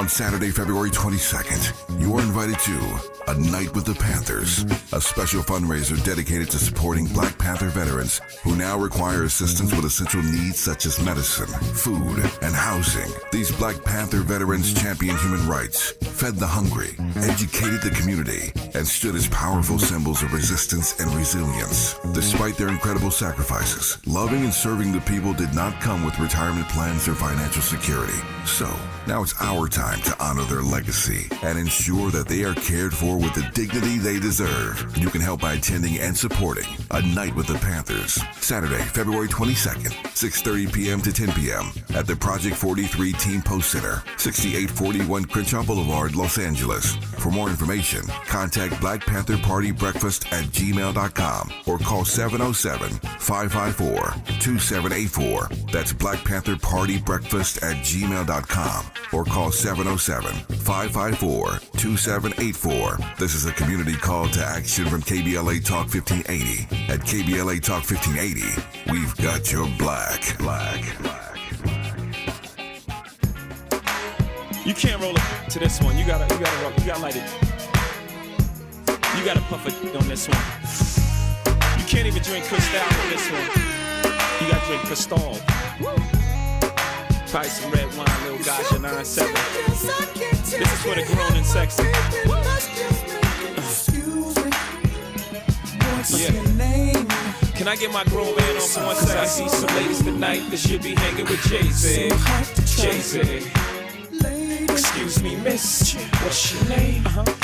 On Saturday, February 22nd, you are invited to A Night with the Panthers, a special fundraiser dedicated to supporting Black Panther veterans who now require assistance with essential needs such as medicine, food, and housing. These Black Panther veterans championed human rights, fed the hungry, educated the community, and stood as powerful symbols of resistance and resilience. Despite their incredible sacrifices, loving and serving the people did not come with retirement plans or financial security. So, now it's our time to honor their legacy and ensure that they are cared for with the dignity they deserve. You can help by attending and supporting A Night with the Panthers, Saturday, February 22nd, 6:30 p.m. to 10 p.m. at the Project 43 Team Post Center, 6841 Crenshaw Boulevard, Los Angeles. For more information, contact Black Panther Party Breakfast at gmail.com or call 707-554-2784. That's Black Panther Party Breakfast at gmail.com or call 707-554-2784. This is a community call to action from KBLA Talk 1580. At KBLA Talk 1580, we've got your black. You can't roll up to this one. You gotta light it. You gotta puff it on this one. You can't even drink Cristal on this one. You gotta drink Cristal. Probably some red wine, little Gaja 9-7. This is for the grown and sexy. Yeah. Can I get my grown man on for one second? I see some ladies tonight that should be hanging with Jay-Z. Jay-Z. Excuse me, miss, what's your name?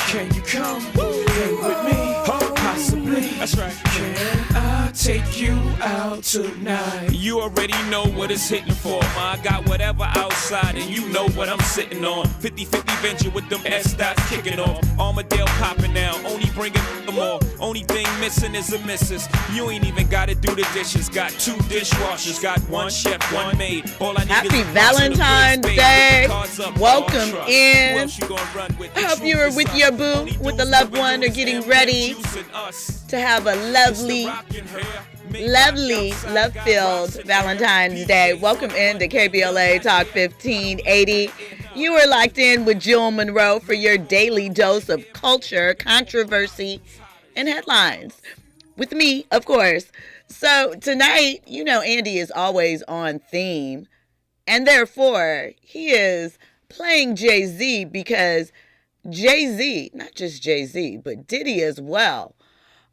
Can you come hang with me? Possibly. That's right. Can I take you out tonight? You already know what it's hitting for. I got whatever outside and you know what I'm sitting on. 50-50 venture with them S-dots kicking off. Armadale popping now, only bringing them all. Only thing missing is a missus. You ain't even gotta do the dishes. Got 2 dishwashers, got 1 chef, 1 maid. All I need Happy is Valentine's Day. Welcome in. I hope you are with your boo, with a loved one, or getting ready to have a lovely, love-filled Valentine's Day. Welcome in to KBLA Talk 1580. You are locked in with Jill Munroe for your daily dose of culture, controversy, and headlines. With me, of course. So tonight, you know Andy is always on theme, and therefore he is playing Jay-Z because Jay-Z, not just Jay-Z, but Diddy as well,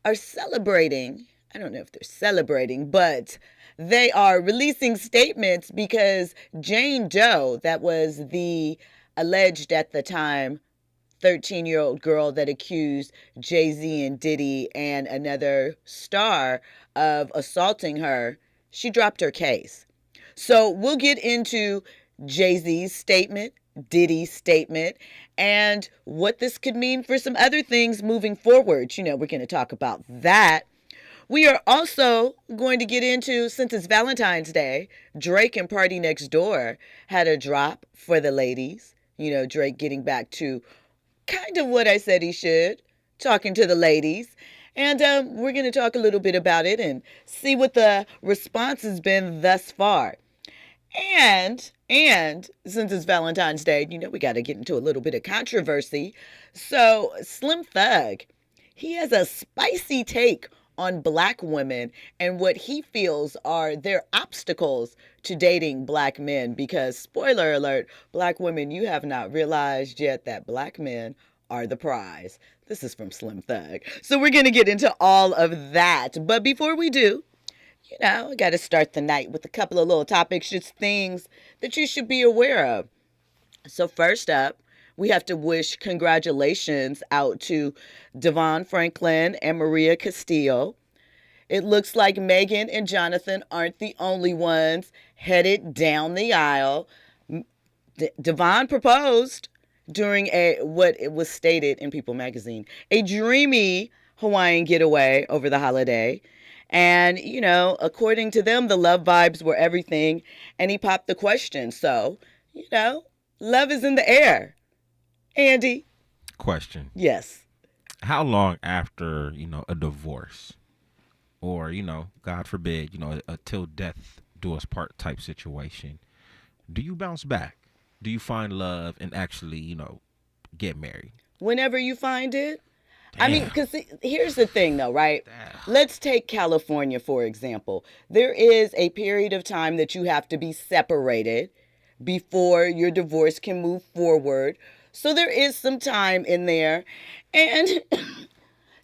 are celebrating. I don't know if they're celebrating, but they are releasing statements because Jane Doe, that was the alleged at the time 13-year-old girl that accused Jay-Z and Diddy and another star of assaulting her, she dropped her case. So we'll get into Jay-Z's statement, Diddy's statement, and what this could mean for some other things moving forward. You know, we're going to talk about that. We are also going to get into, since it's Valentine's Day, Drake and PARTYNEXTDOOR had a drop for the ladies. You know, Drake getting back to kind of what I said he should, talking to the ladies. And we're going to talk a little bit about it and see what the response has been thus far. And since it's Valentine's Day, you know, we got to get into a little bit of controversy. So Slim Thug, he has a spicy take on Black women and what he feels are their obstacles to dating Black men. Because, spoiler alert, Black women, you have not realized yet that Black men are the prize. This is from Slim Thug. So we're going to get into all of that. But before we do, you know, I got to start the night with a couple of little topics, just things that you should be aware of. So first up, we have to wish congratulations out to Devon Franklin and Maria Castillo. It looks like Megan and Jonathan aren't the only ones headed down the aisle. Devon proposed during what it was stated in People magazine, a dreamy Hawaiian getaway over the holiday. And, you know, according to them, the love vibes were everything. And he popped the question. So, you know, love is in the air. Andy? Question. Yes. How long after, you know, a divorce or, you know, God forbid, you know, a till death do us part type situation, do you bounce back? do you find love and actually, get married? Whenever you find it. I mean, Damn. because here's the thing, though, right? Damn. Let's take California, for example. There is a period of time that you have to be separated before your divorce can move forward. So there is some time in there. And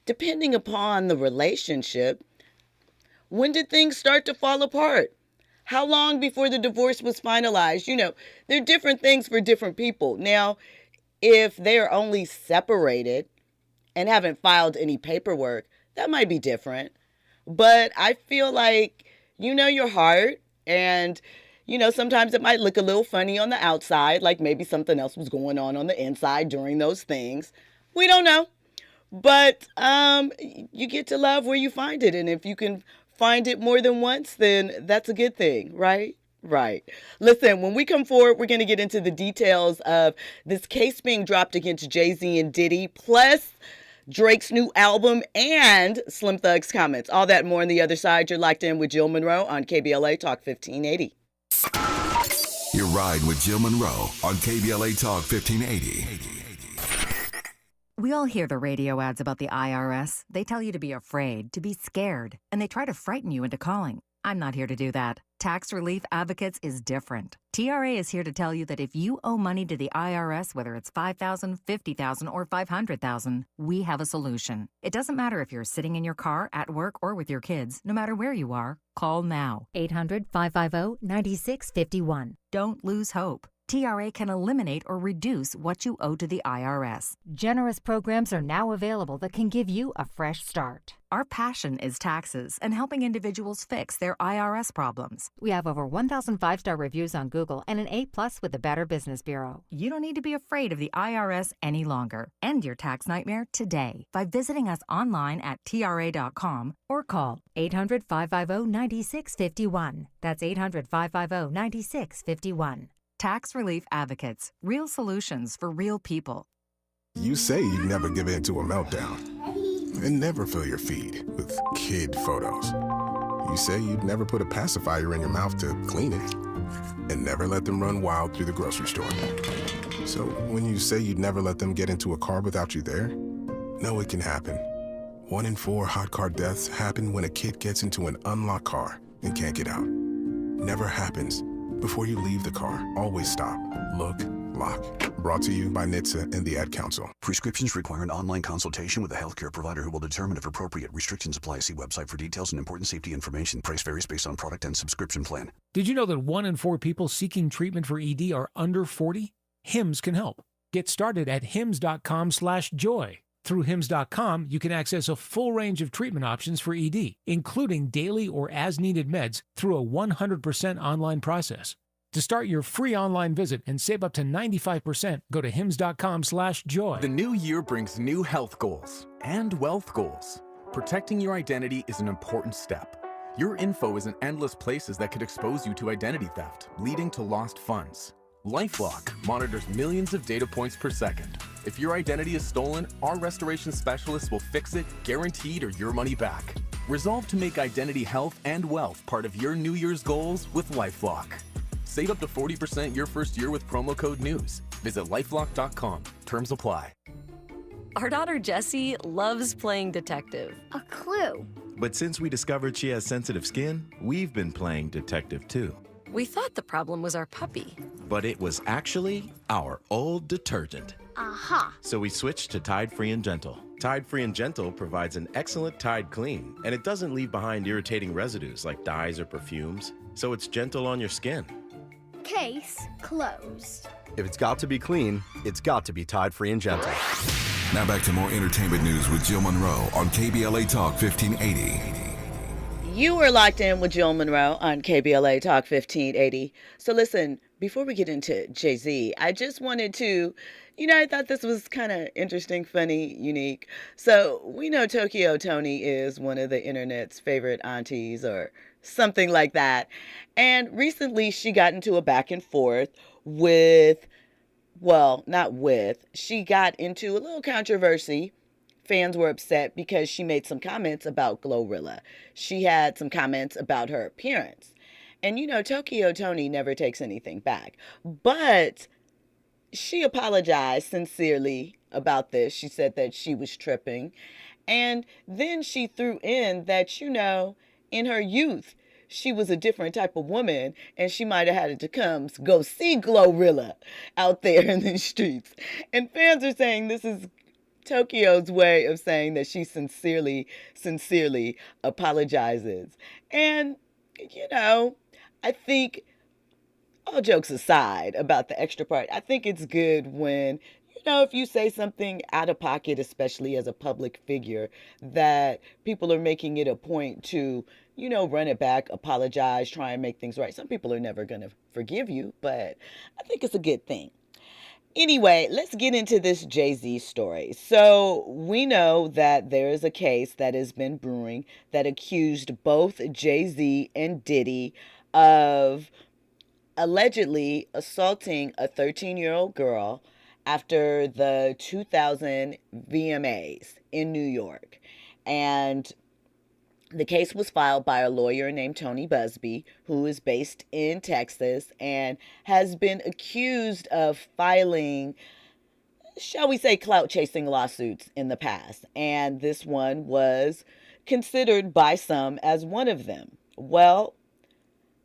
depending upon the relationship, when did things start to fall apart? How long before the divorce was finalized? There are different things for different people. Now, if they're only separated and haven't filed any paperwork, that might be different. But I feel like you know your heart, and sometimes it might look a little funny on the outside, like maybe something else was going on the inside during those things. We don't know. But you get to love where you find it, and if you can find it more than once, then that's a good thing, right? Right. Listen, when we come forward, we're going to get into the details of this case being dropped against Jay-Z and Diddy, plus Drake's new album and Slim Thug's comments. All that and more on the other side. You're locked in with Jill Munroe on KBLA Talk 1580. You're riding with Jill Munroe on KBLA Talk 1580. We all hear the radio ads about the IRS. They tell you to be afraid, to be scared, and they try to frighten you into calling. I'm not here to do that. Tax Relief Advocates is different. TRA is here to tell you that if you owe money to the IRS, whether it's $5,000, $50,000, or $500,000, we have a solution. It doesn't matter if you're sitting in your car, at work, or with your kids. No matter where you are, call now. 800-550-9651. Don't lose hope. TRA can eliminate or reduce what you owe to the IRS. Generous programs are now available that can give you a fresh start. Our passion is taxes and helping individuals fix their IRS problems. We have over 1,000 5-star reviews on Google and an A+ with the Better Business Bureau. You don't need to be afraid of the IRS any longer. End your tax nightmare today by visiting us online at TRA.com Or call 800-550-9651. That's 800-550-9651. Tax Relief Advocates. Real solutions for real people. You say you'd never give in to a meltdown and never fill your feed with kid photos. You say you'd never put a pacifier in your mouth to clean it and never let them run wild through the grocery store. So when you say you'd never let them get into a car without you there, know it can happen. 1 in 4 hot car deaths happen when a kid gets into an unlocked car and can't get out. Never happens. Before you leave the car, always stop, look, lock. Brought to you by NHTSA and the Ad Council. Prescriptions require an online consultation with a healthcare provider who will determine if appropriate. Restrictions apply. See website for details and important safety information. Price varies based on product and subscription plan. Did you know that 1 in 4 people seeking treatment for ED are under 40? HIMS can help. Get started at hims.com/joy. Through hims.com, you can access a full range of treatment options for ED, including daily or as-needed meds through a 100% online process. To start your free online visit and save up to 95%, go to hims.com/joy. The new year brings new health goals and wealth goals. Protecting your identity is an important step. Your info is in endless places that could expose you to identity theft, leading to lost funds. LifeLock monitors millions of data points per second. If your identity is stolen, our restoration specialists will fix it, guaranteed, or your money back. Resolve to make identity health and wealth part of your New Year's goals with LifeLock. Save up to 40% your first year with promo code NEWS. Visit lifelock.com. Terms apply. Our daughter Jessie loves playing detective. A clue. But since we discovered she has sensitive skin, we've been playing detective too. We thought the problem was our puppy. But it was actually our old detergent. Aha. So we switched to Tide Free and Gentle. Tide Free and Gentle provides an excellent Tide clean, and it doesn't leave behind irritating residues like dyes or perfumes, so it's gentle on your skin. Case closed. If it's got to be clean, it's got to be Tide Free and Gentle. Now back to more entertainment news with Jill Munroe on KBLA Talk 1580. You are locked in with Jill Munroe on KBLA Talk 1580. So listen, before we get into Jay-Z, I just wanted to, I thought this was kind of interesting, funny, unique. So we know Tokyo Toni is one of the internet's favorite aunties or something like that. And recently she got into a back and forth she got into a little controversy. Fans were upset because she made some comments about Glorilla. She had some comments about her appearance. And Tokyo Toni never takes anything back. But she apologized sincerely about this. She said that she was tripping. And then she threw in that, in her youth, she was a different type of woman and she might have had to go see Glorilla out there in the streets. And fans are saying this is Tokyo's way of saying that she sincerely apologizes. And, I think, all jokes aside about the extra part, I think it's good when, if you say something out of pocket, especially as a public figure, that people are making it a point to, run it back, apologize, try and make things right. Some people are never going to forgive you, but I think it's a good thing. Anyway, let's get into this Jay-Z story. So we know that there is a case that has been brewing that accused both Jay-Z and Diddy of allegedly assaulting a 13-year-old girl after the 2000 VMAs in New York. And the case was filed by a lawyer named Tony Busby, who is based in Texas and has been accused of filing, shall we say, clout-chasing lawsuits in the past. And this one was considered by some as one of them. Well,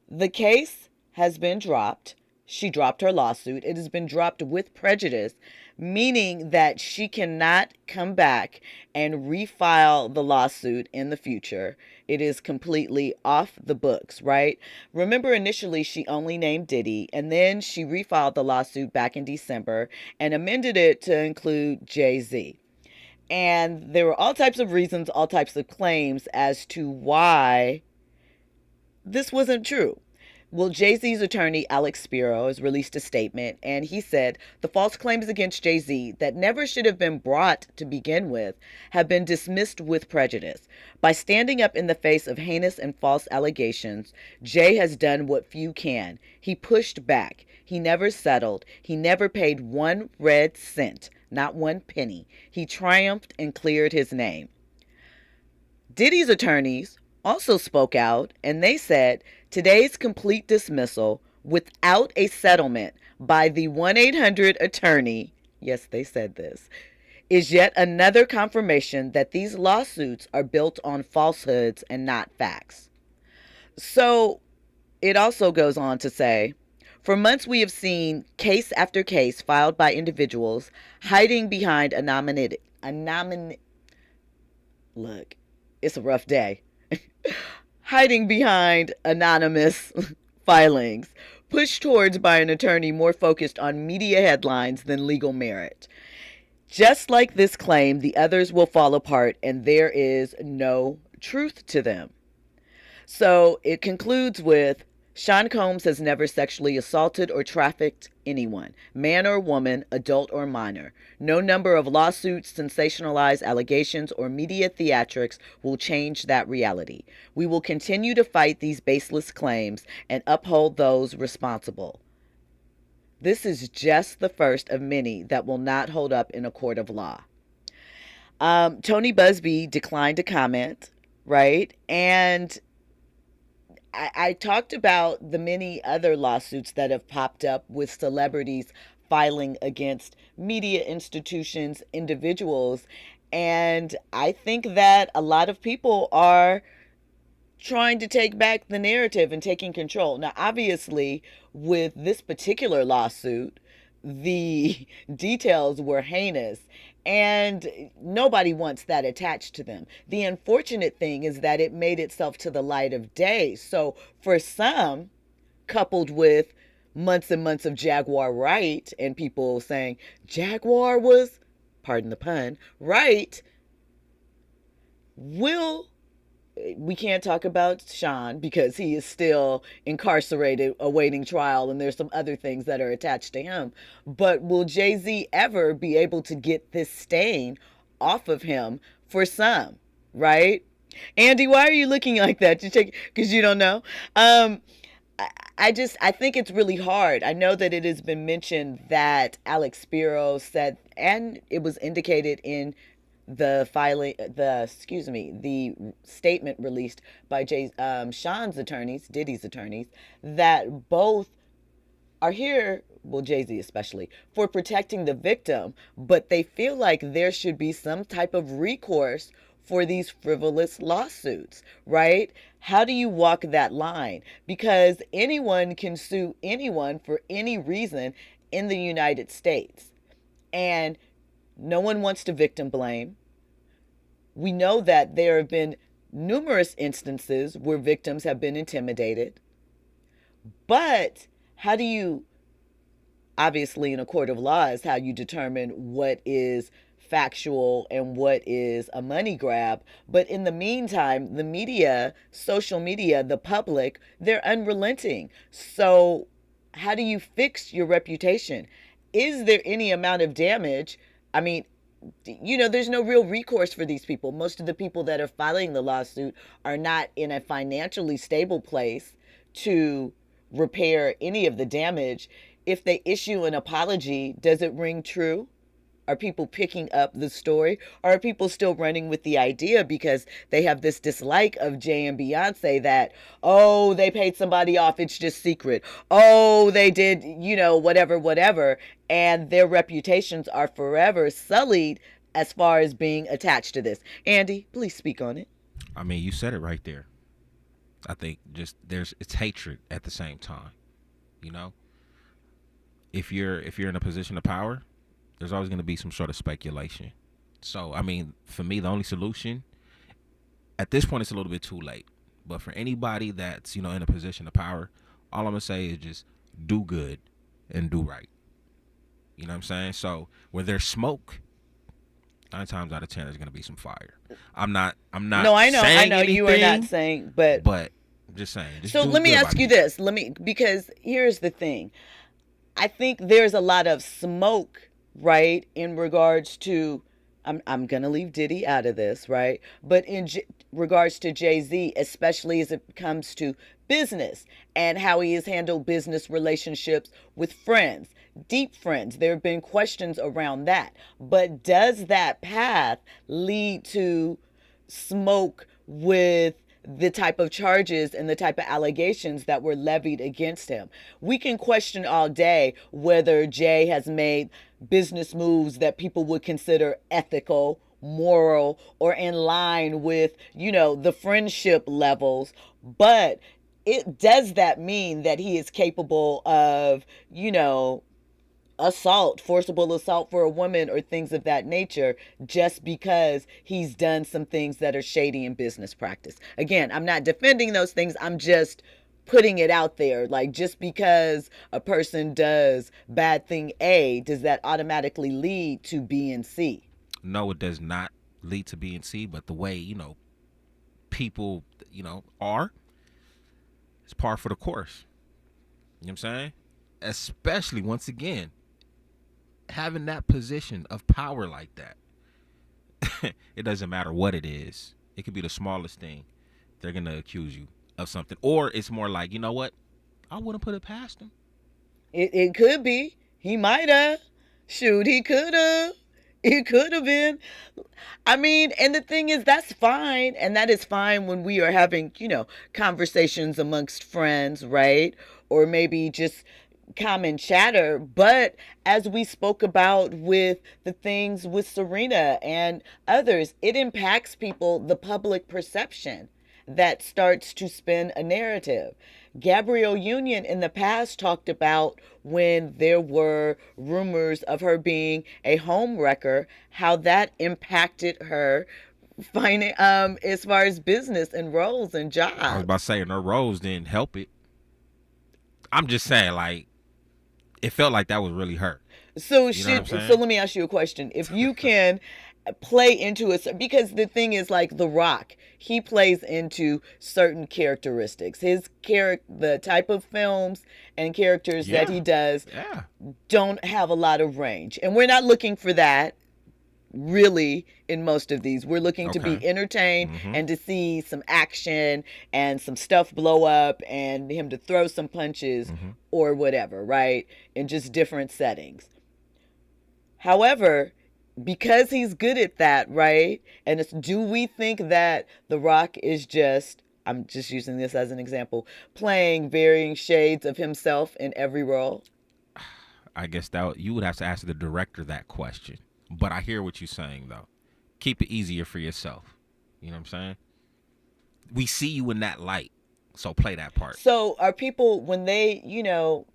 the case has been dropped. She dropped her lawsuit. It has been dropped with prejudice, meaning that she cannot come back and refile the lawsuit in the future. It is completely off the books, right? Remember, initially she only named Diddy, and then she refiled the lawsuit back in December and amended it to include Jay-Z. And there were all types of reasons, all types of claims as to why this wasn't true. Well, Jay-Z's attorney, Alex Spiro, has released a statement, and he said the false claims against Jay-Z that never should have been brought to begin with have been dismissed with prejudice. By standing up in the face of heinous and false allegations, Jay has done what few can. He pushed back. He never settled. He never paid one red cent, not one penny. He triumphed and cleared his name. Diddy's attorneys also spoke out, and they said today's complete dismissal without a settlement by the 1-800 attorney, yes, they said this, is yet another confirmation that these lawsuits are built on falsehoods and not facts. So it also goes on to say, for months we have seen case after case filed by individuals hiding behind look, it's a rough day. Hiding behind anonymous filings, pushed towards by an attorney more focused on media headlines than legal merit. Just like this claim, the others will fall apart and there is no truth to them. So it concludes with, Sean Combs has never sexually assaulted or trafficked anyone, man or woman, adult or minor. No number of lawsuits, sensationalized allegations, or media theatrics will change that reality. We will continue to fight these baseless claims and uphold those responsible. This is just the first of many that will not hold up in a court of law. Tony Busby declined to comment, right? And I talked about the many other lawsuits that have popped up with celebrities filing against media institutions, individuals, and I think that a lot of people are trying to take back the narrative and taking control. Now, obviously, with this particular lawsuit, the details were heinous, and nobody wants that attached to them. The unfortunate thing is that it made itself to the light of day. So for some, coupled with months and months of Jaguar right, and people saying Jaguar was, pardon the pun, right, we can't talk about Sean because he is still incarcerated awaiting trial, and there's some other things that are attached to him. But will Jay-Z ever be able to get this stain off of him for some, right? Andy, why are you looking like that? Because you don't know? I think it's really hard. I know that it has been mentioned that Alex Spiro said, and it was indicated in the statement released by Sean's attorneys, Diddy's attorneys, that both are here, well, Jay-Z especially, for protecting the victim, but they feel like there should be some type of recourse for these frivolous lawsuits, right? How do you walk that line? Because anyone can sue anyone for any reason in the United States. And no one wants to victim blame. We know that there have been numerous instances where victims have been intimidated. But how do you, obviously in a court of law is how you determine what is factual and what is a money grab. But in the meantime, the media, social media, the public, they're unrelenting. So how do you fix your reputation? Is there any amount of damage? I mean, there's no real recourse for these people. Most of the people that are filing the lawsuit are not in a financially stable place to repair any of the damage. If they issue an apology, does it ring true? Are people picking up the story? Or are people still running with the idea because they have this dislike of Jay and Beyonce that, oh, they paid somebody off, it's just secret. Oh, they did, whatever. And their reputations are forever sullied as far as being attached to this. Andy, please speak on it. I mean, you said it right there. I think just it's hatred at the same time. If you're in a position of power, there's always going to be some sort of speculation. So, I mean, for me, the only solution, at this point, it's a little bit too late. But for anybody that's, in a position of power, all I'm going to say is just do good and do right. You know what I'm saying? So, where there's smoke, 9 times out of 10, there's going to be some fire. I'm not. No, I know. Anything, you are not saying, but I'm just saying. So let me ask you this. Because here's the thing. I think there's a lot of smoke, right, in regards to, I'm going to leave Diddy out of this, right? But in regards to Jay-Z, especially as it comes to business and how he has handled business relationships with friends, deep friends. There have been questions around that. But does that path lead to smoke with the type of charges and the type of allegations that were levied against him? We can question all day whether Jay has made business moves that people would consider ethical, moral, or in line with, the friendship levels. But does that mean that he is capable of, assault, forcible assault for a woman or things of that nature just because he's done some things that are shady in business practice? Again, I'm not defending those things. I'm just putting it out there. Like, just because a person does bad thing A, does that automatically lead to B and C? No, it does not lead to B and C, but the way, people, are, it's par for the course. You know what I'm saying? Especially, once again, having that position of power like that. It doesn't matter what it is. It could be the smallest thing. They're going to accuse you of something. Or it's more like, you know what? I wouldn't put it past him. It could be. He might have. Shoot, he could have. It could have been. I mean, and the thing is, that's fine. And that is fine when we are having, conversations amongst friends, right? Or maybe just common chatter. But as we spoke about with the things with Serena and others, it impacts people, the public perception that starts to spin a narrative. Gabrielle Union in the past talked about when there were rumors of her being a home wrecker, how that impacted her as far as business and roles and jobs. I was about to say, her roles didn't help it. I'm just saying, like, it felt like that was really her. So let me ask you a question. If you can play into it, because the thing is, like The Rock, he plays into certain characteristics. The type of films and characters that he does don't have a lot of range. And we're not looking for that really in most of these. We're looking to be entertained and to see some action and some stuff blow up and him to throw some punches or whatever, right? In just different settings. However, because he's good at that, right? And do we think that The Rock is just, I'm just using this as an example, playing varying shades of himself in every role? I guess that you would have to ask the director that question. But I hear what you're saying, though. Keep it easier for yourself. You know what I'm saying? We see you in that light, so play that part. So are people, when they,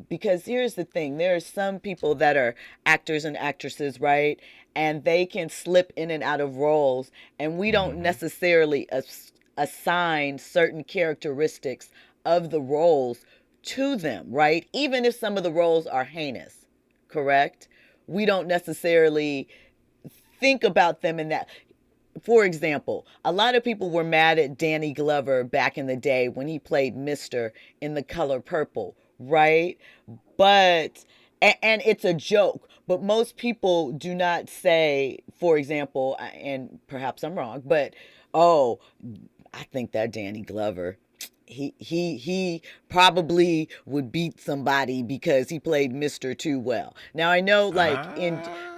because here's the thing, there are some people that are actors and actresses, right? And they can slip in and out of roles, and we don't necessarily assign certain characteristics of the roles to them, right? Even if some of the roles are heinous, correct? We don't necessarily think about them in that. For example, a lot of people were mad at Danny Glover back in the day when he played Mr. in The Color Purple, right? But, and it's a joke, but most people do not say, for example, and perhaps I'm wrong, but, oh, I think that Danny Glover, he probably would beat somebody because he played Mr. too well. Now I know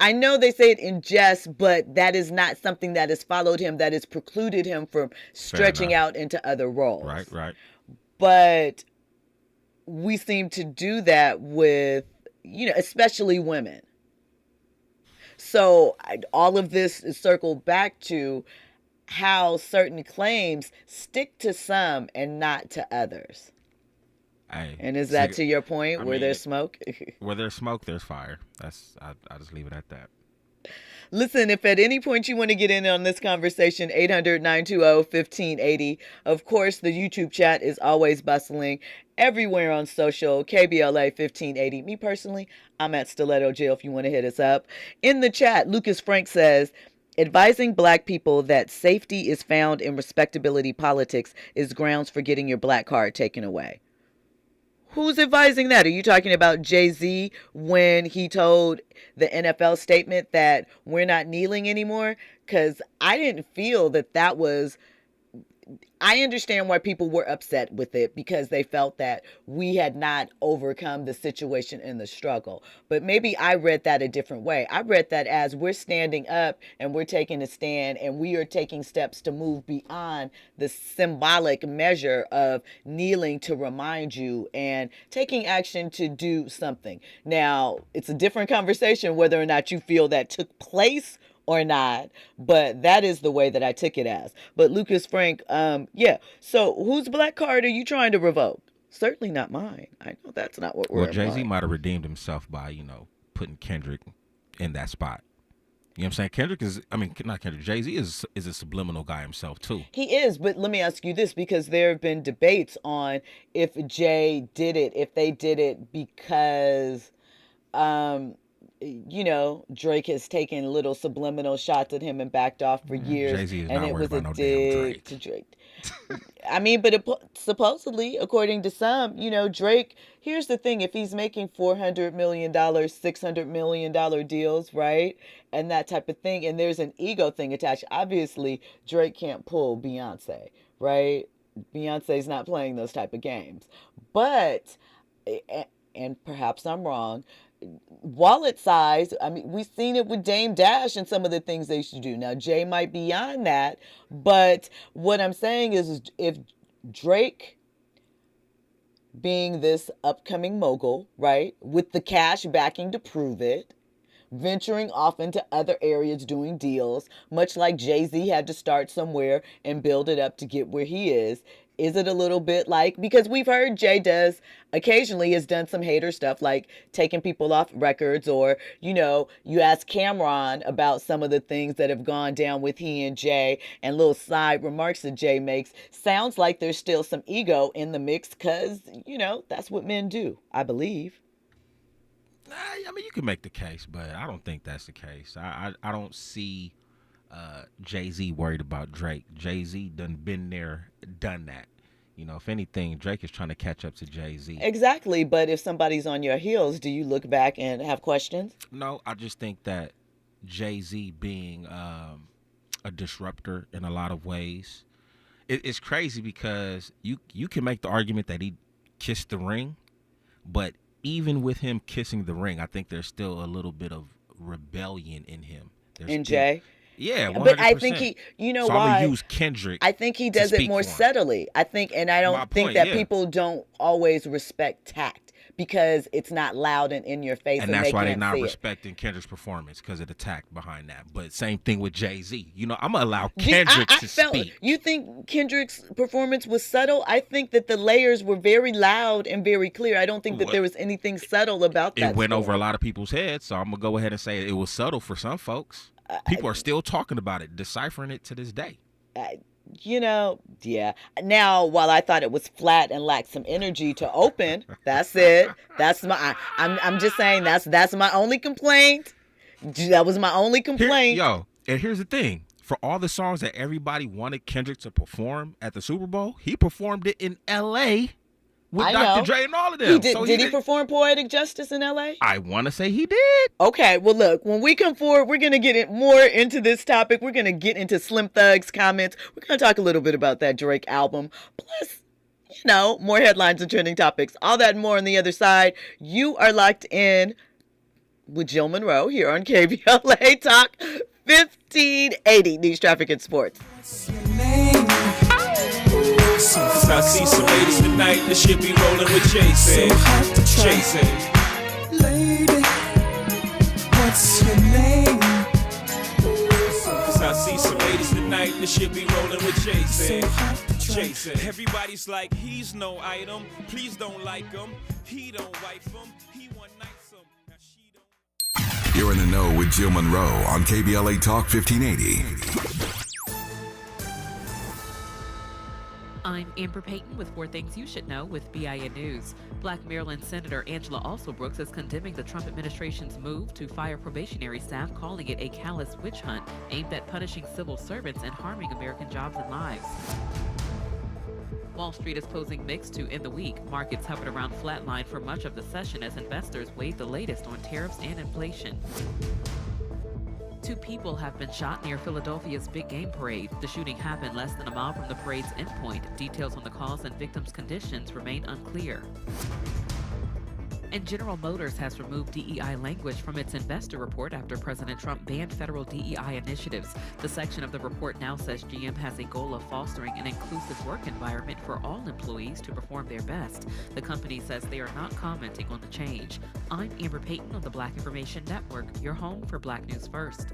I know they say it in jest, but that is not something that has followed him, that has precluded him from stretching out into other roles. Right. But we seem to do that with, especially women. So all of this is circled back to how certain claims stick to some and not to others. And is that to your point, where there's smoke? Where there's smoke, there's fire. I'll just leave it at that. Listen, if at any point you want to get in on this conversation, 800-920-1580. Of course, the YouTube chat is always bustling. Everywhere on social, KBLA 1580. Me personally, I'm at Stiletto Jail if you want to hit us up. In the chat, Lucas Frank says, advising Black people that safety is found in respectability politics is grounds for getting your black card taken away. Who's advising that? Are you talking about Jay-Z when he told the NFL statement that we're not kneeling anymore? Because I didn't feel that was... I understand why people were upset with it, because they felt that we had not overcome the situation and the struggle. But maybe I read that a different way. I read that as we're standing up and we're taking a stand and we are taking steps to move beyond the symbolic measure of kneeling to remind you and taking action to do something. Now, it's a different conversation whether or not you feel that took place or not, but that is the way that I took it as. But Lucas Frank, so whose black card are you trying to revoke? Certainly not mine. I know that's not what we're Well, Jay-Z might have redeemed himself by, putting Kendrick in that spot. You know what I'm saying? Jay-Z is a subliminal guy himself, too. He is, but let me ask you this, because there have been debates on if Jay did it, if they did it because... Drake has taken little subliminal shots at him and backed off for years. Jay-Z is and not it worried was about a no damn dig to Drake. Supposedly, according to some, Drake, here's the thing, if he's making $400 million, $600 million deals, right? And that type of thing, and there's an ego thing attached. Obviously, Drake can't pull Beyonce, right? Beyonce's not playing those type of games. But, and perhaps I'm wrong, wallet size, we've seen it with Dame Dash and some of the things they should do. Now, Jay might be beyond that, but what I'm saying is if Drake, being this upcoming mogul, right, with the cash backing to prove it, venturing off into other areas doing deals, much like Jay-Z had to start somewhere and build it up to get where he is it a little bit like, because we've heard Jay occasionally has done some hater stuff like taking people off records, or, you ask Cameron about some of the things that have gone down with he and Jay, and little side remarks that Jay makes. Sounds like there's still some ego in the mix because, that's what men do, I believe. You can make the case, but I don't think that's the case. I don't see Jay-Z worried about Drake. Jay-Z done been there, done that. If anything, Drake is trying to catch up to Jay-Z. Exactly, but if somebody's on your heels, do you look back and have questions? No, I just think that Jay-Z being a disruptor in a lot of ways, it's crazy because you can make the argument that he kissed the ring, but even with him kissing the ring, I think there's still a little bit of rebellion in him. Jay? Yeah, 100%. But I think he, you know so why? I'm gonna use Kendrick. I think he does it more subtly. I think, and I don't think that people don't always respect tact because it's not loud and in your face, and that's why they're can't not see respecting Kendrick's performance because of the tact behind that. But same thing with Jay-Z. You know, I'm gonna allow Kendrick to speak. You think Kendrick's performance was subtle? I think that the layers were very loud and very clear. I don't think that there was anything subtle about that. It went over a lot of people's heads, so I'm gonna go ahead and say it was subtle for some folks. People are still talking about it, deciphering it to this day. You know, yeah. Now, while I thought it was flat and lacked some energy to open, that's it. That's my. I'm just saying that's my only complaint. That was my only complaint. And here's the thing: for all the songs that everybody wanted Kendrick to perform at the Super Bowl, he performed it in L.A. with Dr. Dre and all of them. Did he perform Poetic Justice in L.A.? I want to say he did. Okay, well, look, when we come forward, we're going to get more into this topic. We're going to get into Slim Thug's comments. We're going to talk a little bit about that Drake album. Plus, you know, more headlines and trending topics. All that and more on the other side. You are locked in with Jill Munroe here on KBLA Talk 1580, News, Traffic, and Sports. Cause I see some ladies tonight that should be rolling with Jason. Jason. Lady, what's your name? Cause I see some ladies tonight that should be rolling with Jason. Jason. Everybody's like, he's no item. Please don't like him. He don't wife him. He one night some. Now she don't. You're in the know with Jill Munroe on KBLA Talk 1580. I'm Amber Payton with 4 Things You Should Know with BIN News. Black Maryland Senator Angela Alsobrooks is condemning the Trump administration's move to fire probationary staff, calling it a callous witch hunt aimed at punishing civil servants and harming American jobs and lives. Wall Street is closing mixed to end the week. Markets hovered around flatline for much of the session as investors weighed the latest on tariffs and inflation. 2 people have been shot near Philadelphia's Big Game Parade. The shooting happened less than a mile from the parade's endpoint. Details on the cause and victims' conditions remain unclear. And General Motors has removed DEI language from its investor report after President Trump banned federal DEI initiatives. The section of the report now says GM has a goal of fostering an inclusive work environment for all employees to perform their best. The company says they are not commenting on the change. I'm Amber Payton on the Black Information Network, your home for Black News First.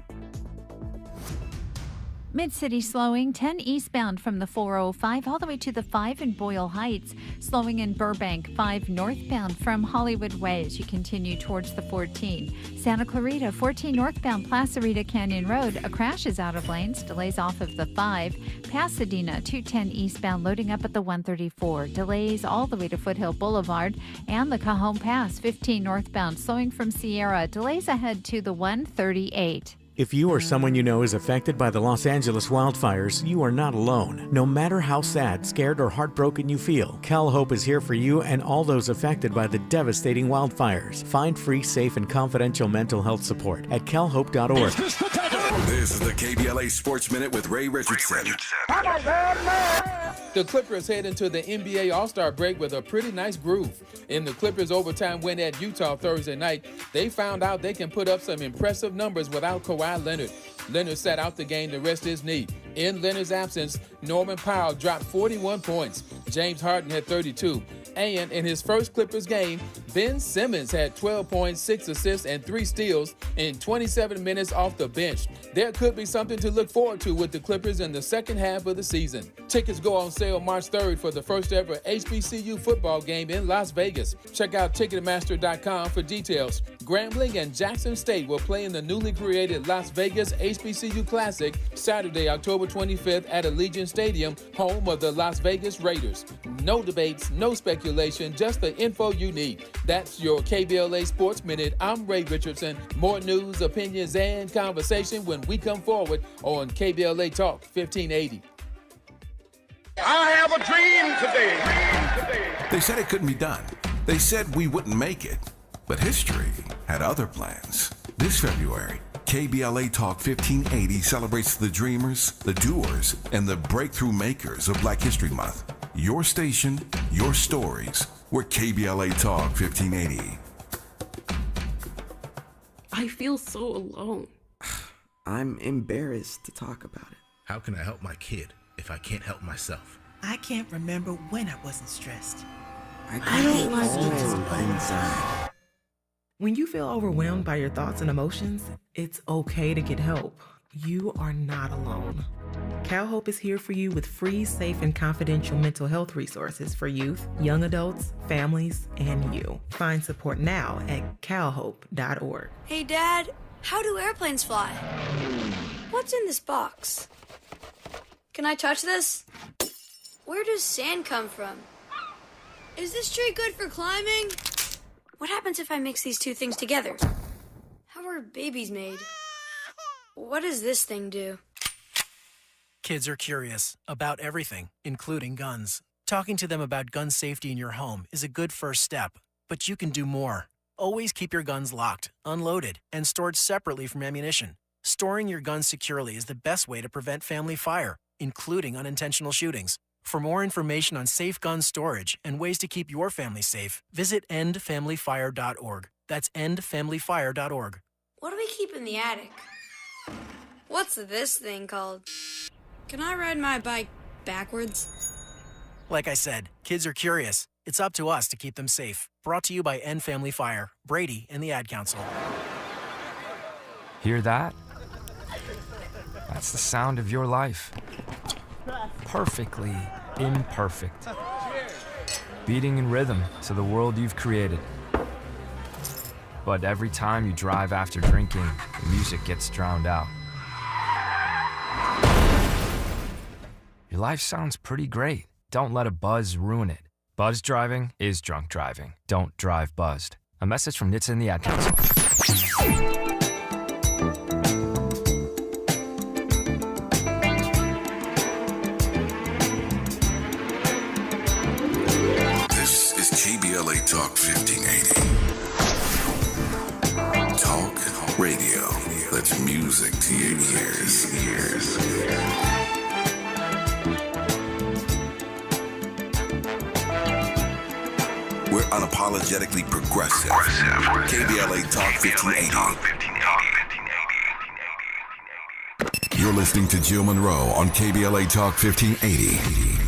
Mid-City slowing, 10 eastbound from the 405 all the way to the 5 in Boyle Heights. Slowing in Burbank, 5 northbound from Hollywood Way as you continue towards the 14. Santa Clarita, 14 northbound Placerita Canyon Road. A crash is out of lanes. Delays off of the 5. Pasadena, 210 eastbound loading up at the 134. Delays all the way to Foothill Boulevard. And the Cajon Pass, 15 northbound slowing from Sierra. Delays ahead to the 138. If you or someone you know is affected by the Los Angeles wildfires, you are not alone. No matter how sad, scared, or heartbroken you feel, Cal Hope is here for you and all those affected by the devastating wildfires. Find free, safe, and confidential mental health support at calhope.org. This is the KBLA Sports Minute with Ray Richardson. The Clippers head into the NBA All-Star break with a pretty nice groove. In the Clippers' overtime win at Utah Thursday night, they found out they can put up some impressive numbers without Kawhi Leonard. Leonard sat out the game to rest his knee. In Leonard's absence, Norman Powell dropped 41 points. James Harden had 32. And in his first Clippers game, Ben Simmons had 12 points, 6 assists, and 3 steals in 27 minutes off the bench. There could be something to look forward to with the Clippers in the second half of the season. Tickets go on sale March 3rd for the first ever HBCU football game in Las Vegas. Check out Ticketmaster.com for details. Grambling and Jackson State will play in the newly created Las Vegas HBCU Classic Saturday, October 25th at Allegiant Stadium, home of the Las Vegas Raiders. No debates, no speculation, just the info you need. That's your KBLA Sports Minute. I'm Ray Richardson. More news, opinions, and conversation when we come forward on KBLA Talk 1580. I have a dream today. They said it couldn't be done. They said we wouldn't make it. But history had other plans. This February, KBLA Talk 1580 celebrates the dreamers, the doers, and the breakthrough makers of Black History Month. Your station, your stories. We're KBLA Talk 1580. I feel so alone. I'm embarrassed to talk about it. How can I help my kid if I can't help myself? I can't remember when I wasn't stressed. I don't like it inside. When you feel overwhelmed by your thoughts and emotions, it's okay to get help. You are not alone. CalHope is here for you with free, safe, and confidential mental health resources for youth, young adults, families, and you. Find support now at calhope.org. Hey, Dad, how do airplanes fly? What's in this box? Can I touch this? Where does sand come from? Is this tree good for climbing? What happens if I mix these two things together? How are babies made? What does this thing do? Kids are curious about everything, including guns. Talking to them about gun safety in your home is a good first step, but you can do more. Always keep your guns locked, unloaded, and stored separately from ammunition. Storing your guns securely is the best way to prevent family fire, including unintentional shootings. For more information on safe gun storage and ways to keep your family safe, visit endfamilyfire.org. That's endfamilyfire.org. What do we keep in the attic? What's this thing called? Can I ride my bike backwards? Like I said, kids are curious. It's up to us to keep them safe. Brought to you by End Family Fire, Brady, and the Ad Council. Hear that? That's the sound of your life. Perfectly imperfect. Beating in rhythm to the world you've created. But every time you drive after drinking, the music gets drowned out. Your life sounds pretty great. Don't let a buzz ruin it. Buzz driving is drunk driving. Don't drive buzzed. A message from NHTSA and the Ad Council. This is KBLA Talk 1580. Talk radio. That's music to your ears. We're unapologetically progressive. KBLA Talk 1580. You're listening to Jill Munroe on KBLA Talk 1580.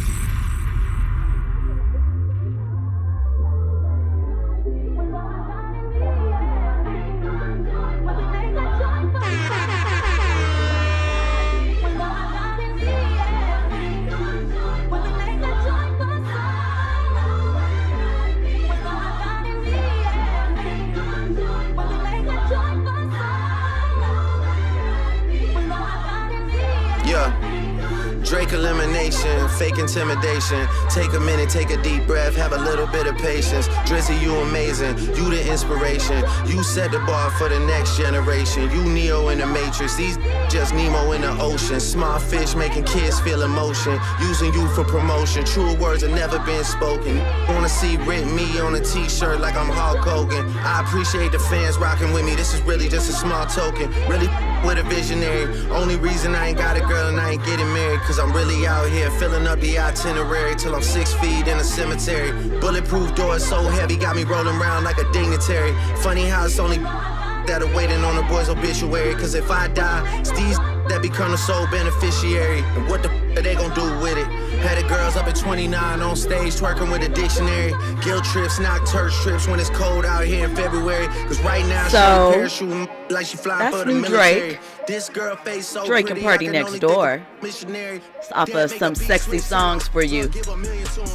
Drake elimination, fake intimidation. Take a minute, take a deep breath, have a little bit of patience. Drizzy, you amazing, you the inspiration. You set the bar for the next generation. You Neo in the Matrix, these just Nemo in the ocean. Small fish making kids feel emotion. Using you for promotion, true words have never been spoken. Wanna see Rip me on a t-shirt like I'm Hulk Hogan. I appreciate the fans rocking with me, this is really just a small token. Really with a visionary. Only reason I ain't got a girl and I ain't getting married, cause I'm really out here filling up the itinerary till I'm 6 feet in a cemetery. Bulletproof doors so heavy, got me rolling around like a dignitary. Funny how it's only that are waiting on the boy's obituary, cause if I die, it's these that become the sole beneficiary. And what the are they gonna do with it? Had the girls up at 29 on stage twerking with a dictionary. Guilt trips, knock church trips when it's cold out here in February. Cause right now she's parachuting like she flying for the military. Drake. This girl face so Drake and Party Next Door. It's off of some sexy songs for you.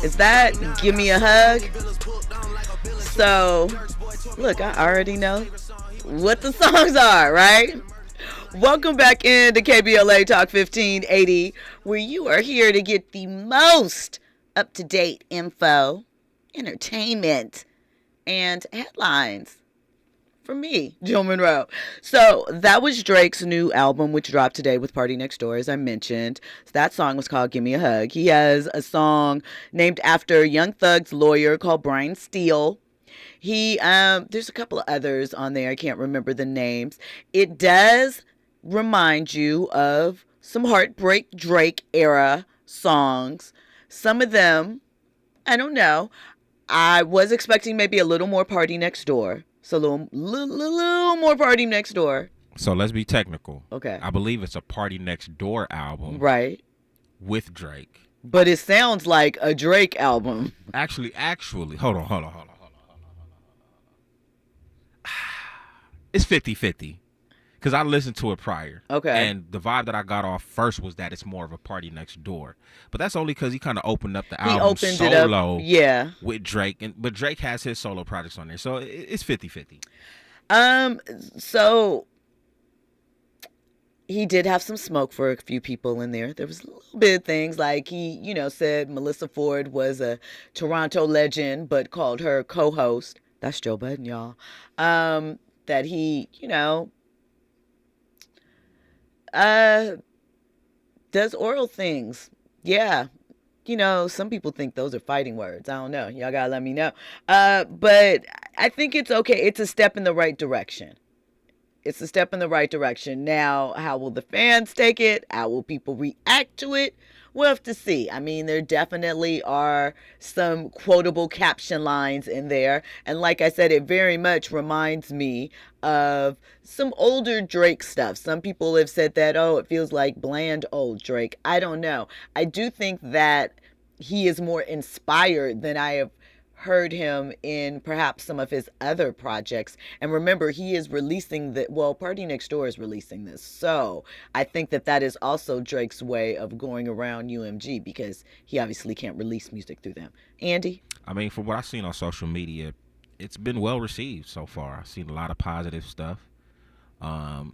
Is that Give Me a Hug? So, look, I already know what the songs are, right? Welcome back into KBLA Talk 1580, where you are here to get the most up-to-date info, entertainment, and headlines from me, Jill Munroe. So that was Drake's new album, which dropped today with Party Next Door, as I mentioned. That song was called Give Me a Hug. He has a song named after Young Thug's lawyer called Brian Steele. There's a couple of others on there. I can't remember the names. It does remind you of some Heartbreak Drake era songs. Some of them, I don't know. I was expecting maybe a little more Party Next Door. So a little more Party Next Door. So let's be technical. Okay. I believe it's a Party Next Door album. Right. With Drake. But it sounds like a Drake album. Actually, hold on. It's 50-50. Because I listened to it prior. Okay. And the vibe that I got off first was that it's more of a Party Next Door. But that's only because he kind of opened up the album solo with Drake. But Drake has his solo projects on there. So it's 50-50. So he did have some smoke for a few people in there. There was a little bit of things like he, said Melissa Ford was a Toronto legend, but called her co-host. That's Joe Budden, y'all. That he, does oral things. Yeah. Some people think those are fighting words. I don't know. Y'all gotta let me know. But I think it's okay. It's a step in the right direction. It's a step in the right direction. Now, how will the fans take it? How will people react to it? We'll have to see. I mean, there definitely are some quotable caption lines in there. And like I said, it very much reminds me of some older Drake stuff. Some people have said that, it feels like bland old Drake. I don't know. I do think that he is more inspired than I have heard him in perhaps some of his other projects. And remember, he is releasing Party Next Door is releasing this. So I think that is also Drake's way of going around UMG, because he obviously can't release music through them. Andy? I mean, from what I've seen on social media, it's been well received so far. I've seen a lot of positive stuff. A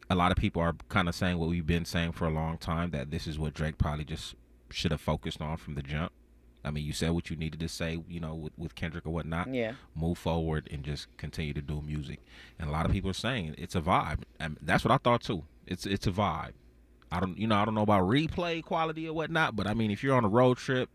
lot of people are kind of saying what we've been saying for a long time, that this is what Drake probably just should have focused on from the jump. I mean, you said what you needed to say, with Kendrick or whatnot. Yeah. Move forward and just continue to do music. And a lot of people are saying it's a vibe. And that's what I thought too. It's a vibe. I don't know about replay quality or whatnot, but I mean, if you're on a road trip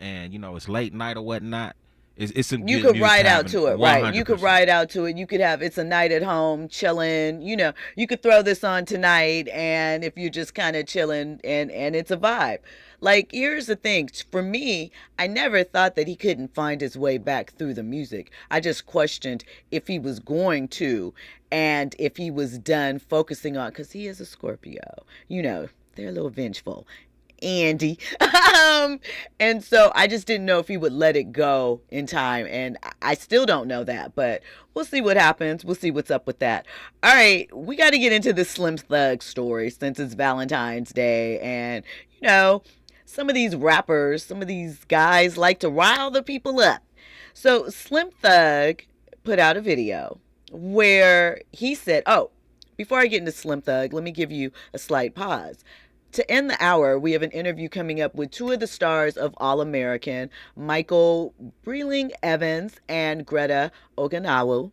and it's late night or whatnot, it's some you good could ride out to it, 100%. right? You could ride out to it. You could have it's a night at home, chilling. You could throw this on tonight, and if you're just kind of chilling, and it's a vibe. Like, here's the thing. For me, I never thought that he couldn't find his way back through the music. I just questioned if he was going to, and if he was done focusing on, because he is a Scorpio. They're a little vengeful. Andy. And so I just didn't know if he would let it go in time. And I still don't know that, but we'll see what happens. We'll see what's up with that. All right. We got to get into the Slim Thug story since it's Valentine's Day. And, some of these rappers, some of these guys like to rile the people up. So Slim Thug put out a video where he said, before I get into Slim Thug, let me give you a slight pause. To end the hour, we have an interview coming up with two of the stars of All American, Michael Breeling Evans and Greta Onieogou.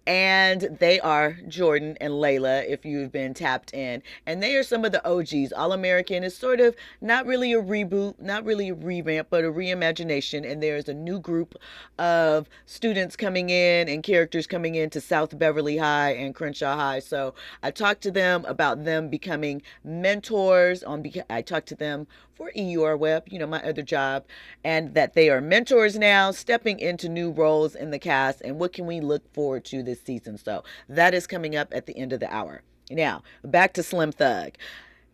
And they are Jordan and Layla, if you've been tapped in. And they are some of the OGs. All American is sort of not really a reboot, not really a revamp, but a reimagination. And there's a new group of students coming in and characters coming into South Beverly High and Crenshaw High. So I talked to them about them becoming mentors. I talked to them for EUR Web, my other job, and that they are mentors now, stepping into new roles in the cast, and what can we look forward to this season. So that is coming up at the end of the hour. Now, back to Slim Thug.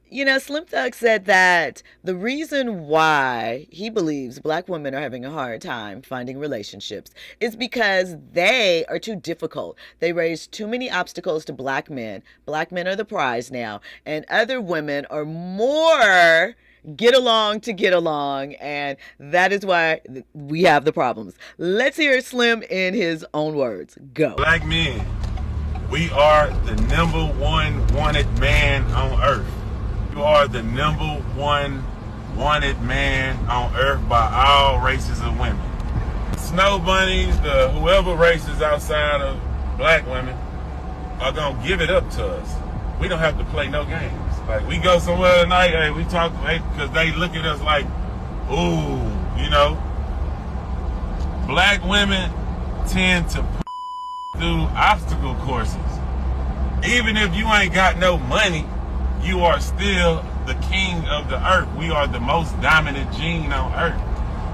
Slim Thug said that the reason why he believes Black women are having a hard time finding relationships is because they are too difficult. They raise too many obstacles to Black men. Black men are the prize now, and other women are more get along to get along, and that is why we have the problems. Let's hear Slim in his own words. Go. Black men, we are the number one wanted man on earth. You are the number one wanted man on earth by all races of women. Snow bunnies, whoever races outside of Black women are gonna give it up to us. We don't have to play no games. Like, we go somewhere tonight, hey, we talk, because they look at us like, ooh, Black women tend to through obstacle courses. Even if you ain't got no money, you are still the king of the earth. We are the most dominant gene on earth.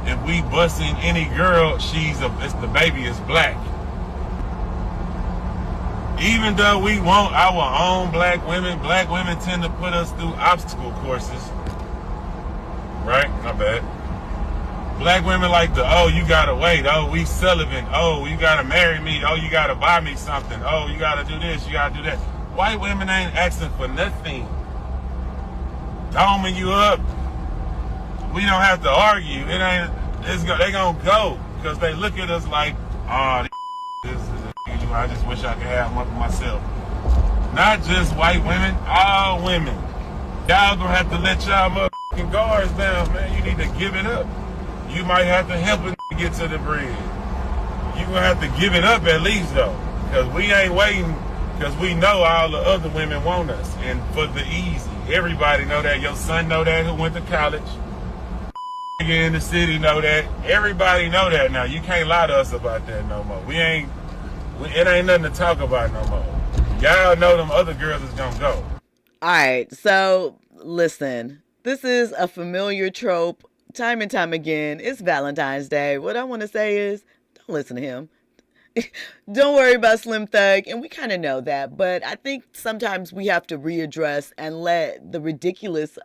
If we busting any girl, the baby is Black. Even though we want our own black women tend to put us through obstacle courses. Right? Not bad. Black women like you gotta wait. Oh, we celibate. Oh, you gotta marry me. Oh, you gotta buy me something. Oh, you gotta do this. You gotta do that. White women ain't asking for nothing. Doming you up. We don't have to argue. They gonna go because they look at us like, oh, this is I just wish I could have one for myself. Not just white women, all women. Y'all gonna have to let y'all motherfucking guards down, man. You need to give it up. You might have to help a get to the bread. You gonna have to give it up at least though, because we ain't waiting. Because we know all the other women want us, and for the easy. Everybody know that. Your son know that who went to college. In the city know that. Everybody know that now. You can't lie to us about that no more. It ain't nothing to talk about no more. Y'all know them other girls is gonna go. All right, so listen, this is a familiar trope time and time again. It's Valentine's Day. What I want to say is, don't listen to him. Don't worry about Slim Thug, and we kind of know that, but I think sometimes we have to readdress and let the ridiculousness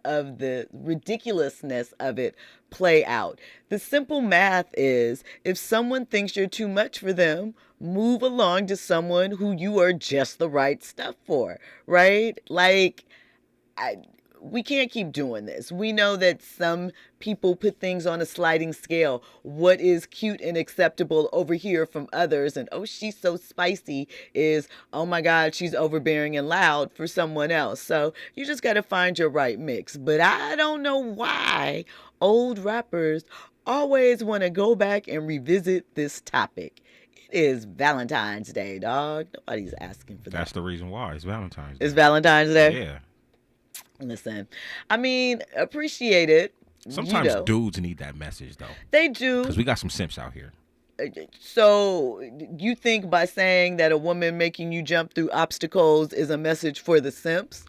of it play out. The simple math is, if someone thinks you're too much for them, move along to someone who you are just the right stuff for, right? Like, we can't keep doing this. We know that some people put things on a sliding scale. What is cute and acceptable over here from others, and oh, she's so spicy, is, oh my God, she's overbearing and loud for someone else. So you just got to find your right mix. But I don't know why old rappers always want to go back and revisit this topic. It is Valentine's Day, dog. Nobody's asking for that. That's the reason why. It's Valentine's Day. It's Valentine's Day? Yeah. Listen, I mean, appreciate it. Sometimes dudes need that message, though. They do. Because we got some simps out here. So you think by saying that a woman making you jump through obstacles is a message for the simps?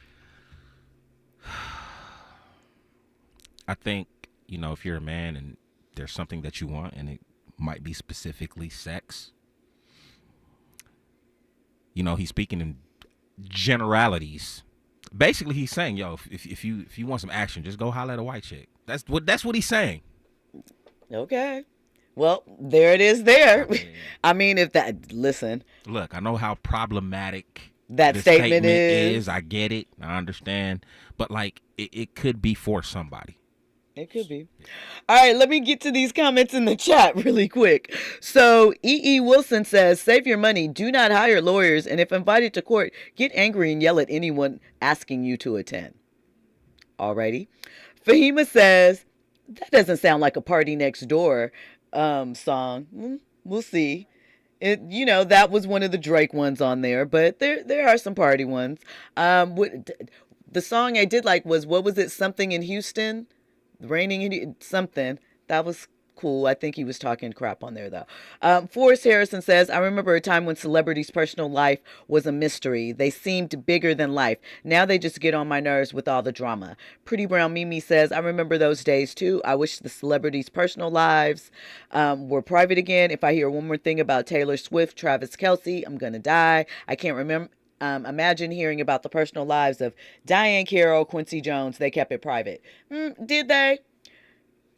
I think, if you're a man and there's something that you want, and it might be specifically sex, he's speaking in generalities. Basically, he's saying, yo, if you want some action, just go holler at a white chick. That's what he's saying. Okay. Well, there it is there. I mean, listen. Look, I know how problematic that statement is. I get it. I understand. But, it could be for somebody. It could be. All right, let me get to these comments in the chat really quick. So E.E. Wilson says, save your money. Do not hire lawyers. And if invited to court, get angry and yell at anyone asking you to attend. Alrighty. Fahima says, that doesn't sound like a Party Next Door song. We'll see. That was one of the Drake ones on there, but there are some party ones. The song I did like was, what was it? Something in Houston? Raining in something. That was cool. I think he was talking crap on there, though. Forrest Harrison says, I remember a time when celebrities' personal life was a mystery. They seemed bigger than life. Now they just get on my nerves with all the drama. Pretty Brown Mimi says, I remember those days, too. I wish the celebrities' personal lives were private again. If I hear one more thing about Taylor Swift, Travis Kelce, I'm going to die. I can't remember. Imagine hearing about the personal lives of Diane Carroll, Quincy Jones. They kept it private. Did they?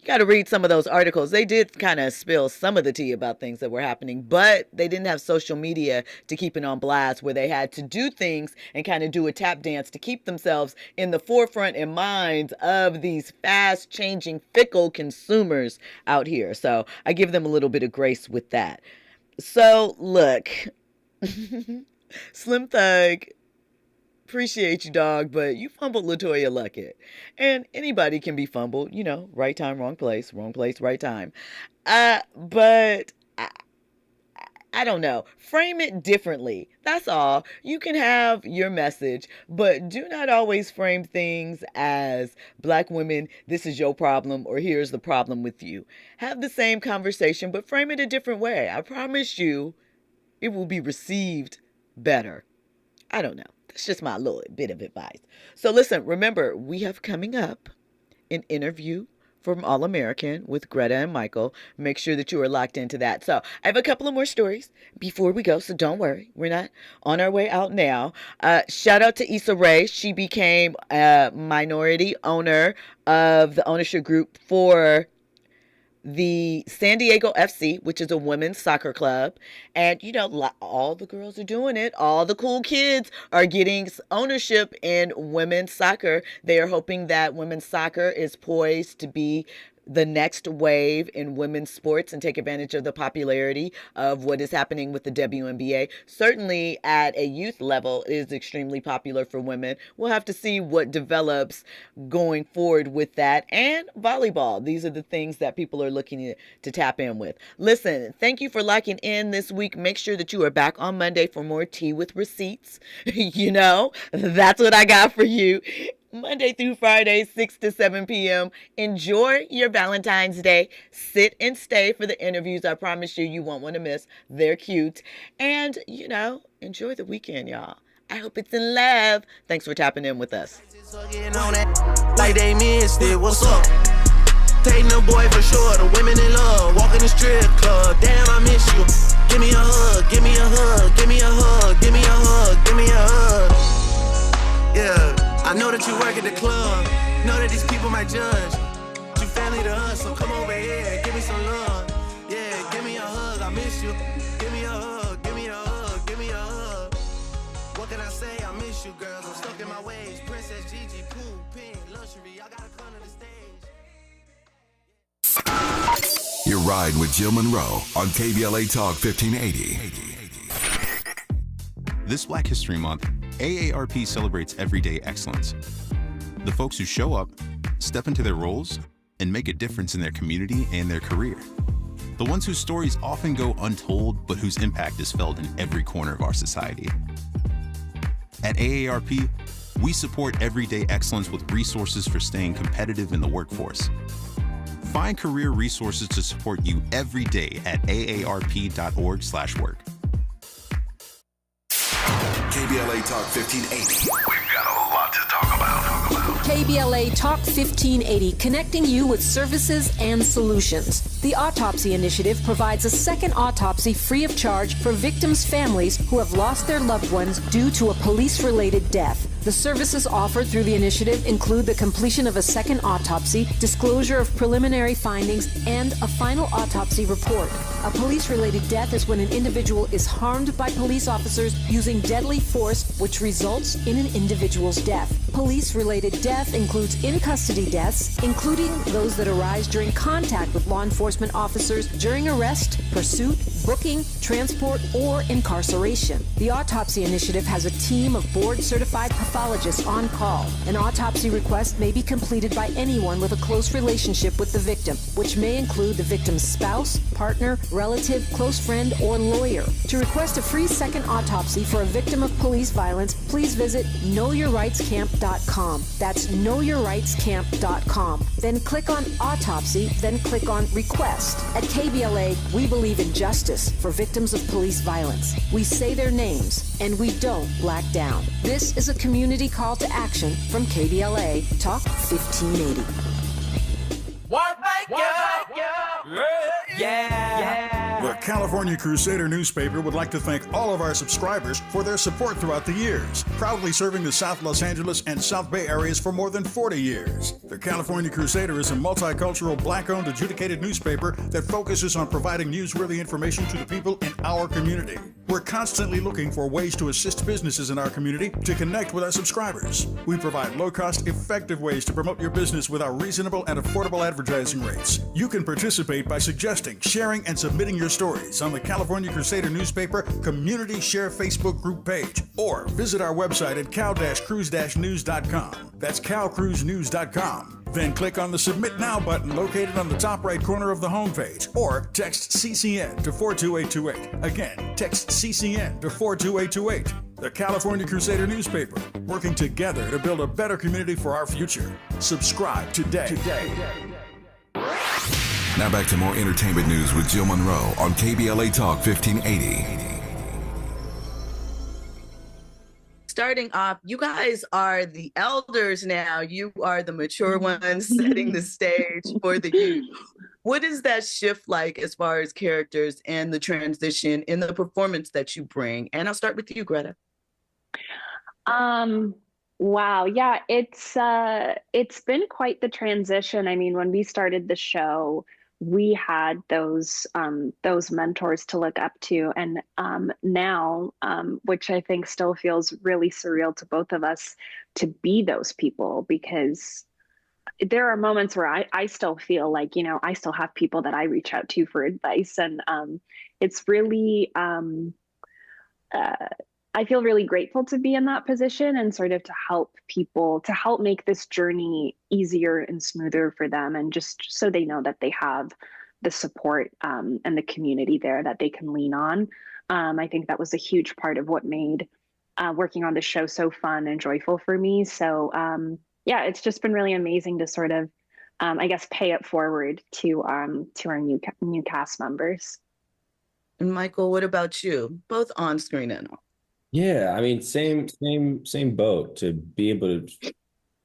You got to read some of those articles. They did kind of spill some of the tea about things that were happening, but they didn't have social media to keep it on blast, where they had to do things and kind of do a tap dance to keep themselves in the forefront and minds of these fast changing, fickle consumers out here. So I give them a little bit of grace with that. So look, Slim Thug, appreciate you, dog, but you fumbled LaToya Luckett. And anybody can be fumbled, right time, wrong place, right time. But I don't know. Frame it differently. That's all. You can have your message, but do not always frame things as black women, this is your problem, or here's the problem with you. Have the same conversation, but frame it a different way. I promise you it will be received better. I don't know. That's just my little bit of advice. So listen, remember, we have coming up an interview from All American with Greta and Michael. Make sure that you are locked into that. So I have a couple of more stories before we go, so don't worry. We're not on our way out now. Shout out to Issa Rae. She became a minority owner of the ownership group for the San Diego FC, which is a women's soccer club. And, you know, all the girls are doing it. All the cool kids are getting ownership in women's soccer. They are hoping that women's soccer is poised to be the next wave in women's sports and take advantage of the popularity of what is happening with the WNBA. Certainly at a youth level, it is extremely popular for women. We'll have to see what develops going forward with that. And volleyball. These are the things that people are looking to tap in with. Listen, thank you for locking in this week. Make sure that you are back on Monday for more Tea with Receipts. You know, that's what I got for you. Monday through Friday, 6 to 7 p.m. Enjoy your Valentine's Day. Sit and stay for the interviews. I promise you, you won't want to miss. They're cute. And, you know, enjoy the weekend, y'all. I hope it's in love. Thanks for tapping in with us. Like they missed it, what's up? Taking the boy for sure, the women in love. Walk in the strip club, damn, I miss you. Give me a hug, give me a hug, give me a hug, give me a hug, give me a hug. Yeah. I know that you work at the club, know that these people might judge. You family to us, so come over here, give me some love. Yeah, give me a hug, I miss you. Give me a hug, give me a hug, give me a hug. What can I say? I miss you, girls. I'm stuck in my ways. Princess Gigi, Pooh, Pink, Luxury. I gotta come to the stage. You're riding with Jill Munroe on KBLA Talk 1580. This Black History Month, AARP celebrates everyday excellence. The folks who show up, step into their roles, and make a difference in their community and their career. The ones whose stories often go untold, but whose impact is felt in every corner of our society. At AARP, we support everyday excellence with resources for staying competitive in the workforce. Find career resources to support you every day at aarp.org/work. KBLA Talk 1580. We've got a lot to talk about. KBLA Talk 1580, connecting you with services and solutions. The Autopsy Initiative provides a second autopsy free of charge for victims' families who have lost their loved ones due to a police-related death. The services offered through the initiative include the completion of a second autopsy, disclosure of preliminary findings, and a final autopsy report. A police-related death is when an individual is harmed by police officers using deadly force, which results in an individual's death. Police-related death includes in-custody deaths, including those that arise during contact with law enforcement officers during arrest, pursuit, booking, transport, or incarceration. The Autopsy Initiative has a team of board-certified pathologists on call. An autopsy request may be completed by anyone with a close relationship with the victim, which may include the victim's spouse, partner, relative, close friend, or lawyer. To request a free second autopsy for a victim of police violence, please visit knowyourrightscamp.com. That's knowyourrightscamp.com. Then click on Autopsy, then click on Request. At KBLA, we believe in justice for victims of police violence. We say their names, and we don't black down. This is a community call to action from KBLA Talk 1580. The California Crusader newspaper would like to thank all of our subscribers for their support throughout the years, proudly serving the South Los Angeles and South Bay areas for more than 40 years. The California Crusader is a multicultural, black-owned, adjudicated newspaper that focuses on providing newsworthy information to the people in our community. We're constantly looking for ways to assist businesses in our community to connect with our subscribers. We provide low-cost, effective ways to promote your business with our reasonable and affordable advertising rates. You can participate by suggesting, sharing, and submitting your stories on the California Crusader newspaper Community Share Facebook group page, or visit our website at cal-cruise-news.com. That's calcruisenews.com. Then click on the Submit Now button located on the top right corner of the homepage, or text CCN to 42828. Again, text CCN to 42828. The California Crusader newspaper, working together to build a better community for our future. Subscribe today. Now back to more entertainment news with Jill Munroe on KBLA Talk 1580. starting off, you guys are the elders now. You are the mature ones setting the stage for the youth. What is that shift like as far as characters and the transition in the performance that you bring? And I'll start with you, Greta. Wow. Yeah, it's been quite the transition. I mean, when we started the show, we had those mentors to look up to, and now, which I think still feels really surreal to both of us, to be those people, because there are moments where I still feel like, you know, I still have people that I reach out to for advice, and it's really I feel really grateful to be in that position and sort of to help people, to help make this journey easier and smoother for them, and just so they know that they have the support and the community there that they can lean on. I think that was a huge part of what made working on the show so fun and joyful for me. So yeah, it's just been really amazing to sort of, I guess, pay it forward to our new cast members. And Michael, what about you? Both on screen and off. Yeah, I mean, same boat. To be able to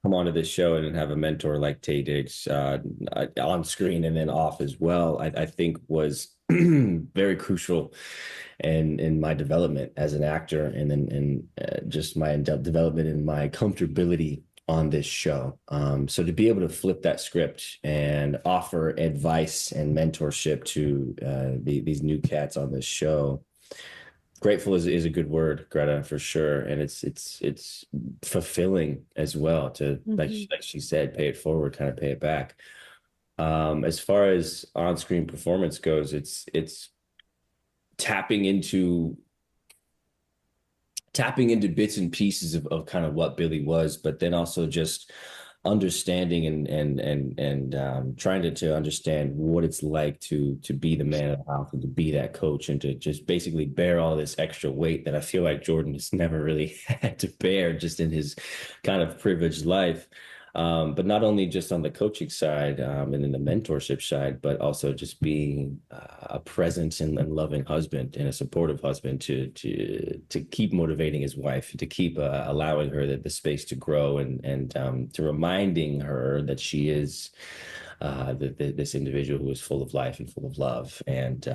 come onto this show and have a mentor like Taye Diggs on screen and then off as well, I think was very crucial in my development as an actor, and then just my development and my comfortability on this show. So to be able to flip that script and offer advice and mentorship to these new cats on this show, grateful is a good word, Greta, for sure. And it's fulfilling as well to, like she said, pay it forward, kind of pay it back. As far as on-screen performance goes, it's tapping into bits and pieces of kind of what Billy was, but then also just understanding and trying to understand what it's like to be the man of the house and to be that coach, and to just basically bear all this extra weight that I feel like Jordan has never really had to bear just in his kind of privileged life. But not only just on the coaching side and in the mentorship side, but also just being a present and loving husband and a supportive husband to keep motivating his wife, to keep allowing her the space to grow, and to reminding her that she is this individual who is full of life and full of love, and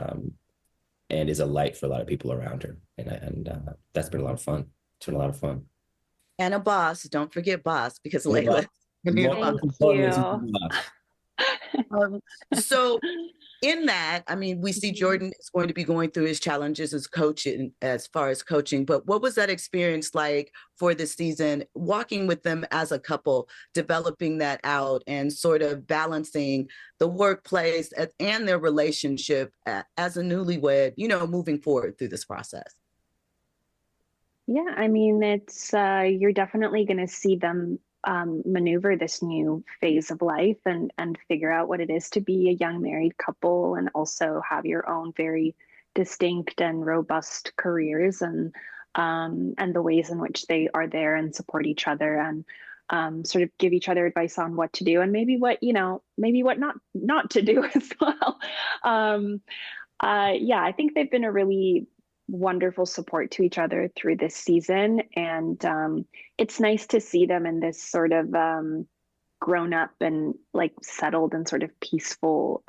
is a light for a lot of people around her. And that's been a lot of fun. It's been a lot of fun. And a boss. Don't forget boss, because Layla. Thank you. So in that, I mean, we see Jordan is going to be going through his challenges as coaching, as far as coaching, but what was that experience like for this season, walking with them as a couple, developing that out and sort of balancing the workplace and their relationship as a newlywed, you know, moving forward through this process? Yeah, I mean, it's you're definitely going to see them maneuver this new phase of life and figure out what it is to be a young married couple, and also have your own very distinct and robust careers, and the ways in which they are there and support each other, and sort of give each other advice on what to do, and maybe what not to do as well. Yeah, I think they've been a really wonderful support to each other through this season, and it's nice to see them in this sort of grown up and like settled and sort of peaceful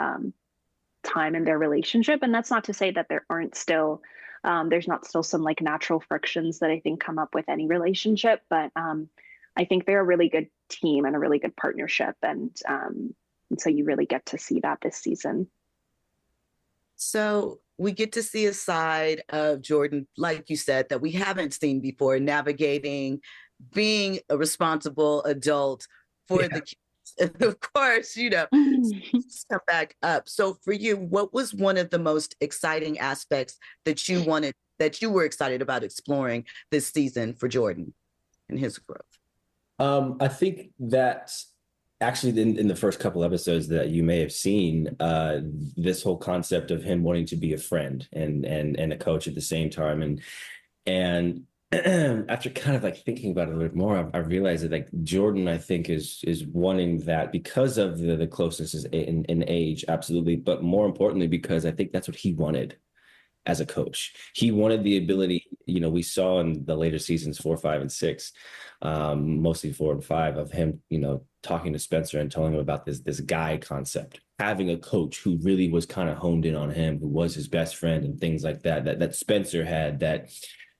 time in their relationship. And that's not to say that there aren't still there's not still some like natural frictions that I think come up with any relationship, but I think they're a really good team and a really good partnership, and so you really get to see that this season. So we get to see a side of Jordan, like you said, that we haven't seen before, navigating, being a responsible adult for the kids. And of course, you know, come back up. So for you, what was one of the most exciting aspects that you were excited about exploring this season for Jordan and his growth? I think that actually in the first couple episodes that you may have seen, this whole concept of him wanting to be a friend and a coach at the same time, and after kind of like thinking about it a little bit more, I realized that like Jordan, I think is wanting that because of the closeness in age, absolutely, but more importantly because I think that's what he wanted. as a coach. He wanted the ability, we saw in the later seasons 4, 5, and 6, mostly 4 and 5, of him, talking to Spencer and telling him about this guy concept, having a coach who really was kind of honed in on him, who was his best friend and things like that Spencer had, that,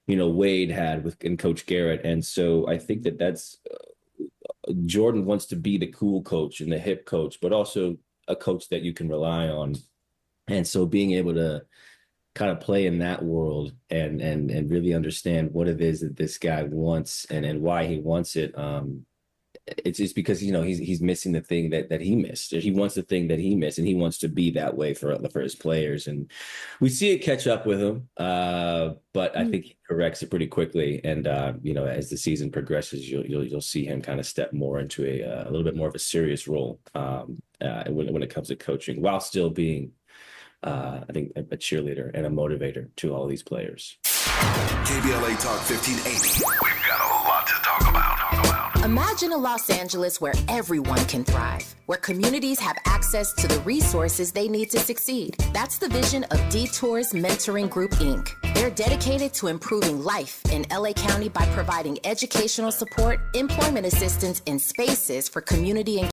Wade had in Coach Garrett. And so I think that's Jordan wants to be the cool coach and the hip coach, but also a coach that you can rely on. And so being able to kind of play in that world and really understand what it is that this guy wants and why he wants it. It's just because, he's missing the thing that he missed. He wants the thing that he missed, and he wants to be that way for his players. And we see it catch up with him, but I think he corrects it pretty quickly. And, as the season progresses, you'll see him kind of step more into a little bit more of a serious role when it comes to coaching, while still being, I think, a cheerleader and a motivator to all these players. KBLA Talk 1580. We've got a lot to talk about. Imagine a Los Angeles where everyone can thrive, where communities have access to the resources they need to succeed. That's the vision of Detours Mentoring Group, Inc. They're dedicated to improving life in LA County by providing educational support, employment assistance, and spaces for community engagement.